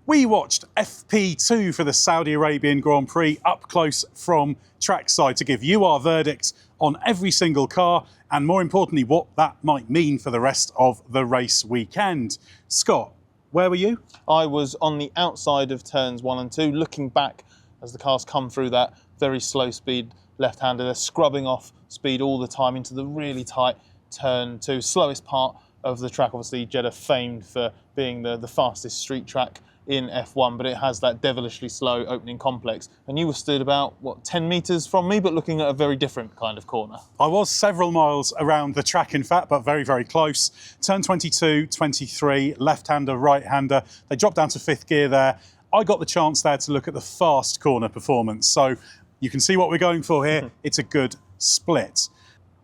We watched FP2 for the Saudi Arabian Grand Prix up close from trackside to give you our verdict on every single car and, more importantly, what that might mean for the rest of the race weekend. Scott, where were you? I was on the outside of turns 1 and 2, looking back as the cars come through that very slow speed left-hander. They're scrubbing off speed all the time into the really tight turn 2, slowest part of the track. Obviously, Jeddah famed for being the fastest street track in F1, but it has that devilishly slow opening complex. And you were stood about, 10 metres from me, but looking at a very different kind of corner. I was several miles around the track, in fact, but very, very close. Turn 22, 23, left-hander, right-hander. They dropped down to 5th gear there. I got the chance there to look at the fast corner performance. So you can see what we're going for here. It's a good split.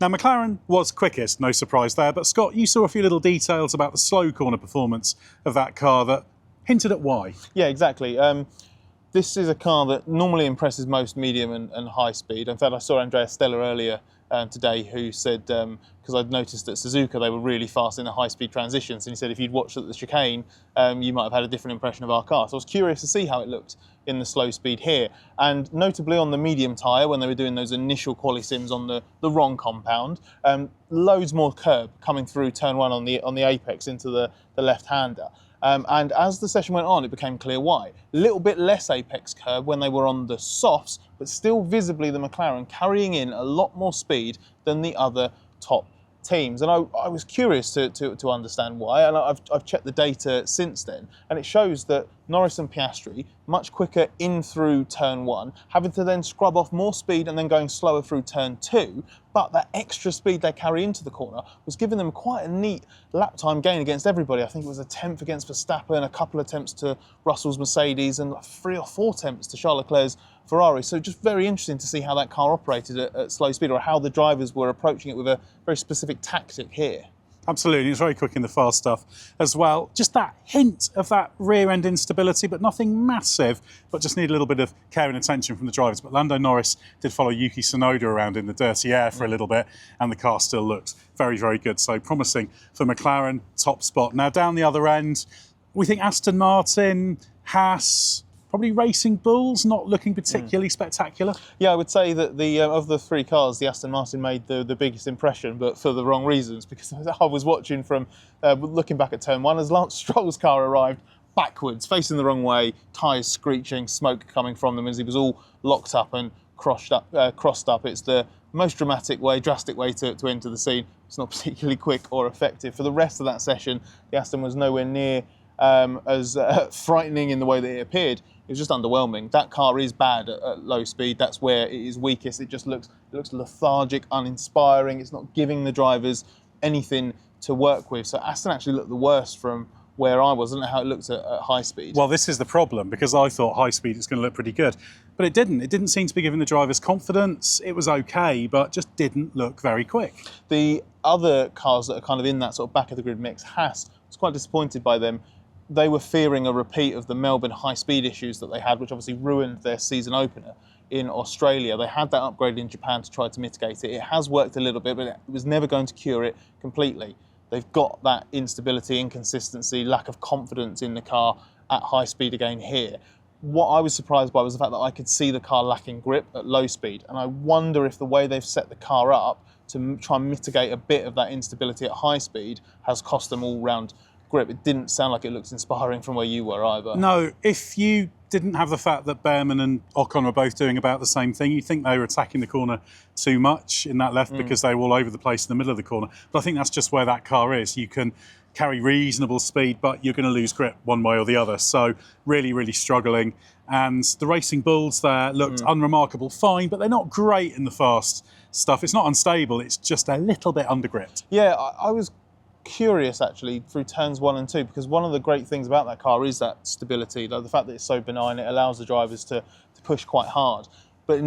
Now, McLaren was quickest, no surprise there. But Scott, you saw a few little details about the slow corner performance of that car that hinted at why. Yeah, exactly. This is a car that normally impresses most medium and high speed. In fact, I saw Andrea Stella earlier today who said, because I'd noticed at Suzuka they were really fast in the high speed transitions, and he said if you'd watched at the chicane, you might have had a different impression of our car. So I was curious to see how it looked in the slow speed here. And notably on the medium tyre, when they were doing those initial quali sims on the wrong compound, loads more curb coming through turn 1 on the apex into the left-hander. And as the session went on, it became clear why. A little bit less apex curb when they were on the softs, but still visibly the McLaren carrying in a lot more speed than the other top teams. And I was curious to understand why, and I've checked the data since then, and it shows that Norris and Piastri much quicker in through turn 1, having to then scrub off more speed and then going slower through turn 2, but that extra speed they carry into the corner was giving them quite a neat lap time gain against everybody. I think it was a 10th against Verstappen, a couple of attempts to Russell's Mercedes, and 3 or 4 attempts to Charles Leclerc's Ferrari. So just very interesting to see how that car operated at slow speed, or how the drivers were approaching it with a very specific tactic here. Absolutely, it's very quick in the fast stuff as well. Just that hint of that rear end instability, but nothing massive, but just need a little bit of care and attention from the drivers. But Lando Norris did follow Yuki Tsunoda around in the dirty air for a little bit, and the car still looks very, very good. So promising for McLaren, top spot. Now down the other end, we think Aston Martin, Haas, probably Racing Bulls, not looking particularly spectacular. Yeah, I would say that of the 3 cars, the Aston Martin made the biggest impression, but for the wrong reasons, because I was watching from, looking back at turn 1, as Lance Stroll's car arrived backwards, facing the wrong way, tyres screeching, smoke coming from them as he was all locked up and crossed up. It's the most drastic way to enter the scene. It's not particularly quick or effective. For the rest of that session, the Aston was nowhere near as frightening in the way that it appeared. It was just underwhelming. That car is bad at low speed. That's where it is weakest. It just looks lethargic, uninspiring. It's not giving the drivers anything to work with. So Aston actually looked the worst from where I was. I don't know how it looked at high speed. Well, this is the problem, because I thought high speed is going to look pretty good, but it didn't. It didn't seem to be giving the drivers confidence. It was okay, but just didn't look very quick. The other cars that are kind of in that sort of back of the grid mix, Haas, I was quite disappointed by them. They were fearing a repeat of the Melbourne high-speed issues that they had, which obviously ruined their season opener in Australia. They had that upgrade in Japan to try to mitigate it. It has worked a little bit, but it was never going to cure it completely. They've got that instability, inconsistency, lack of confidence in the car at high speed again here. What I was surprised by was the fact that I could see the car lacking grip at low speed, and I wonder if the way they've set the car up to try and mitigate a bit of that instability at high speed has cost them all-round grip. It didn't sound like it looked inspiring from where you were either. No, if you didn't have the fact that Behrman and Ocon were both doing about the same thing, you'd think they were attacking the corner too much in that left because they were all over the place in the middle of the corner. But I think that's just where that car is. You can carry reasonable speed, but you're going to lose grip one way or the other. So really, really struggling. And the Racing Bulls there looked unremarkable, fine, but they're not great in the fast stuff. It's not unstable, it's just a little bit undergripped. Yeah, I was curious actually through turns 1 and 2, because one of the great things about that car is that stability, the fact that it's so benign. It allows the drivers to push quite hard, but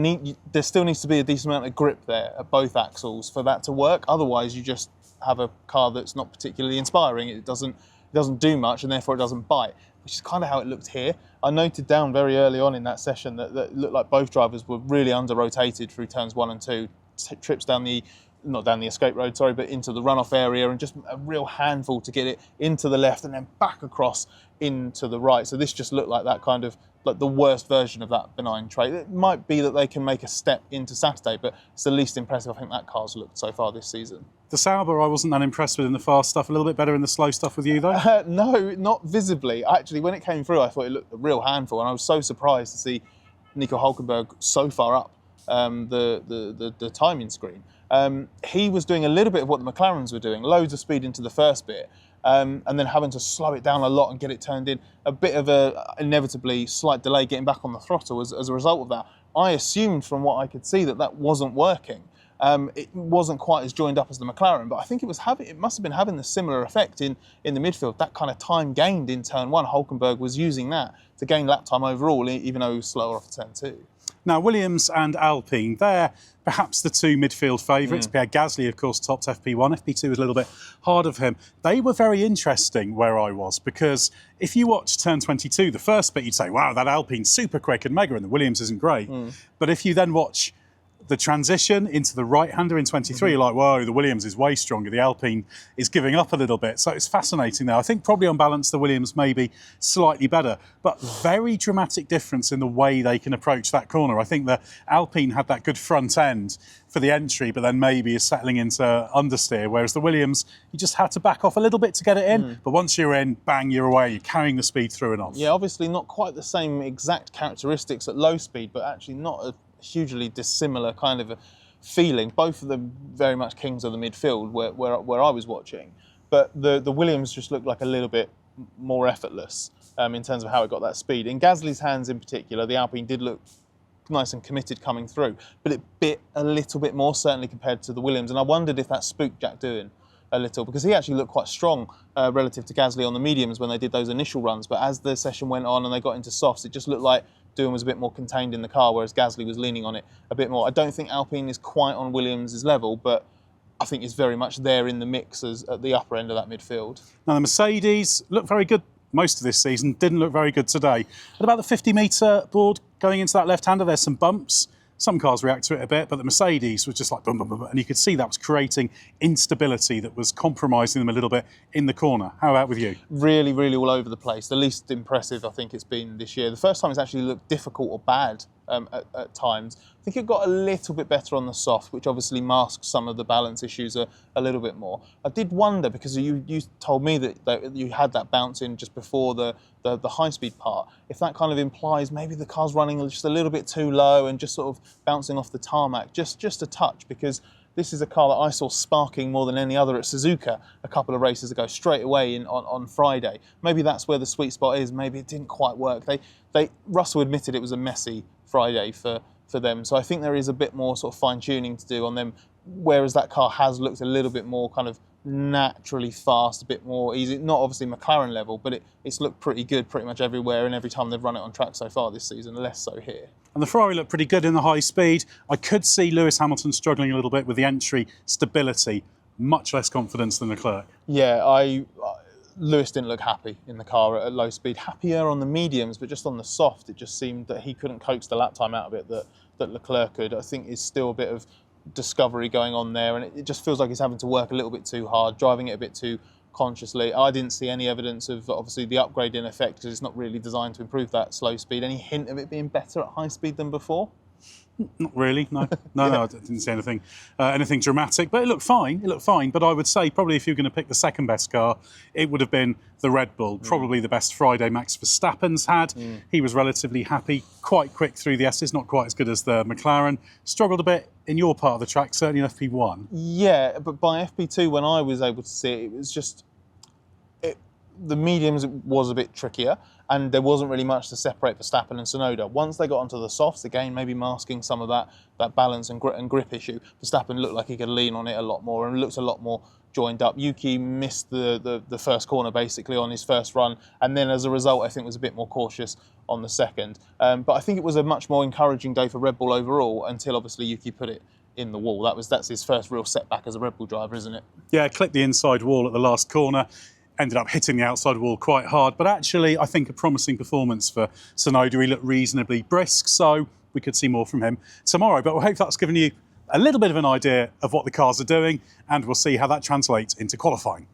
there still needs to be a decent amount of grip there at both axles for that to work. Otherwise you just have a car that's not particularly inspiring. It doesn't do much, and therefore it doesn't bite, which is kind of how it looked here. I noted down very early on in that session that it looked like both drivers were really under-rotated through turns 1 and 2, trips down the not down the escape road, sorry, but into the runoff area, and just a real handful to get it into the left and then back across into the right. So this just looked like that kind of, like the worst version of that benign trait. It might be that they can make a step into Saturday, but it's the least impressive I think that car's looked so far this season. The Sauber I wasn't that impressed with in the fast stuff, a little bit better in the slow stuff with you though? No, not visibly. Actually, when it came through, I thought it looked a real handful, and I was so surprised to see Nico Hülkenberg so far up the timing screen. He was doing a little bit of what the McLarens were doing, loads of speed into the first bit, and then having to slow it down a lot and get it turned in. A bit of a, inevitably, slight delay getting back on the throttle as a result of that. I assumed from what I could see that wasn't working. It wasn't quite as joined up as the McLaren, but I think it must have been having the similar effect in the midfield. That kind of time gained in turn one, Hülkenberg was using that to gain lap time overall, even though he was slower off turn two. Now, Williams and Alpine, they're perhaps the two midfield favourites. Pierre Gasly, of course, topped FP1. FP2 was a little bit hard of him. They were very interesting where I was, because if you watch turn 22, the first bit, you'd say, wow, that Alpine's super quick and mega, and the Williams isn't great. But if you then watch the transition into the right-hander in 23, you're like, whoa, the Williams is way stronger. The Alpine is giving up a little bit. So it's fascinating there. I think probably on balance, the Williams may be slightly better, but very dramatic difference in the way they can approach that corner. I think the Alpine had that good front end for the entry, but then maybe is settling into understeer, whereas the Williams, you just had to back off a little bit to get it in. But once you're in, bang, you're away. You're carrying the speed through and off. Yeah, obviously not quite the same exact characteristics at low speed, but actually not a hugely dissimilar kind of a feeling. Both of them very much kings of the midfield where I was watching, but the Williams just looked like a little bit more effortless in terms of how it got that speed. In Gasly's hands in particular, the Alpine did look nice and committed coming through, but it bit a little bit more certainly compared to the Williams, and I wondered if that spooked Jack Doohan a little, because he actually looked quite strong relative to Gasly on the mediums when they did those initial runs, but as the session went on and they got into softs, it just looked like Doohan was a bit more contained in the car, whereas Gasly was leaning on it a bit more. I don't think Alpine is quite on Williams' level, but I think it's very much there in the mix as at the upper end of that midfield. Now, the Mercedes looked very good most of this season, didn't look very good today. At about the 50-metre board going into that left-hander, there's some bumps. Some cars react to it a bit, but the Mercedes was just like boom, boom, boom, and you could see that was creating instability that was compromising them a little bit in the corner. How about with you? Really, really all over the place. The least impressive I think it's been this year. The first time it's actually looked difficult or bad at times. I think it got a little bit better on the soft, which obviously masks some of the balance issues a little bit more. I did wonder, because you told me that you had that bounce in just before the high-speed part, if that kind of implies maybe the car's running just a little bit too low and just sort of bouncing off the tarmac, just a touch, because this is a car that I saw sparking more than any other at Suzuka a couple of races ago, straight away on Friday. Maybe that's where the sweet spot is. Maybe it didn't quite work. Russell admitted it was a messy Friday for them, so I think there is a bit more sort of fine-tuning to do on them, whereas that car has looked a little bit more kind of naturally fast, a bit more easy. Not obviously McLaren level, but it's looked pretty good pretty much everywhere and every time they've run it on track so far this season, less so here. And the Ferrari looked pretty good in the high speed. I could see Lewis Hamilton struggling a little bit with the entry stability, much less confidence than Leclerc. Yeah, Lewis didn't look happy in the car at low speed. Happier on the mediums, but just on the soft, it just seemed that he couldn't coax the lap time out of it that Leclerc could. I think there's still a bit of discovery going on there, and it just feels like he's having to work a little bit too hard, driving it a bit too consciously. I didn't see any evidence of obviously the upgrade in effect, because it's not really designed to improve that slow speed. Any hint of it being better at high speed than before? Not really, no. No, I didn't see anything dramatic, but it looked fine. But I would say probably if you're going to pick the second best car, it would have been the Red Bull, probably the best Friday Max Verstappen's had. He was relatively happy, quite quick through the S's, not quite as good as the McLaren. Struggled a bit in your part of the track, certainly in FP1. Yeah, but by FP2, when I was able to see it, it was just... the mediums was a bit trickier, and there wasn't really much to separate Verstappen and Tsunoda. Once they got onto the softs, again, maybe masking some of that balance and grip issue, Verstappen looked like he could lean on it a lot more and looked a lot more joined up. Yuki missed the first corner basically on his first run, and then as a result I think was a bit more cautious on the second. But I think it was a much more encouraging day for Red Bull overall, until obviously Yuki put it in the wall. That's his first real setback as a Red Bull driver, isn't it? Yeah, clipped the inside wall at the last corner. Ended up hitting the outside wall quite hard, but actually I think a promising performance for Tsunoda. He looked reasonably brisk, so we could see more from him tomorrow. But I hope that's given you a little bit of an idea of what the cars are doing, and we'll see how that translates into qualifying.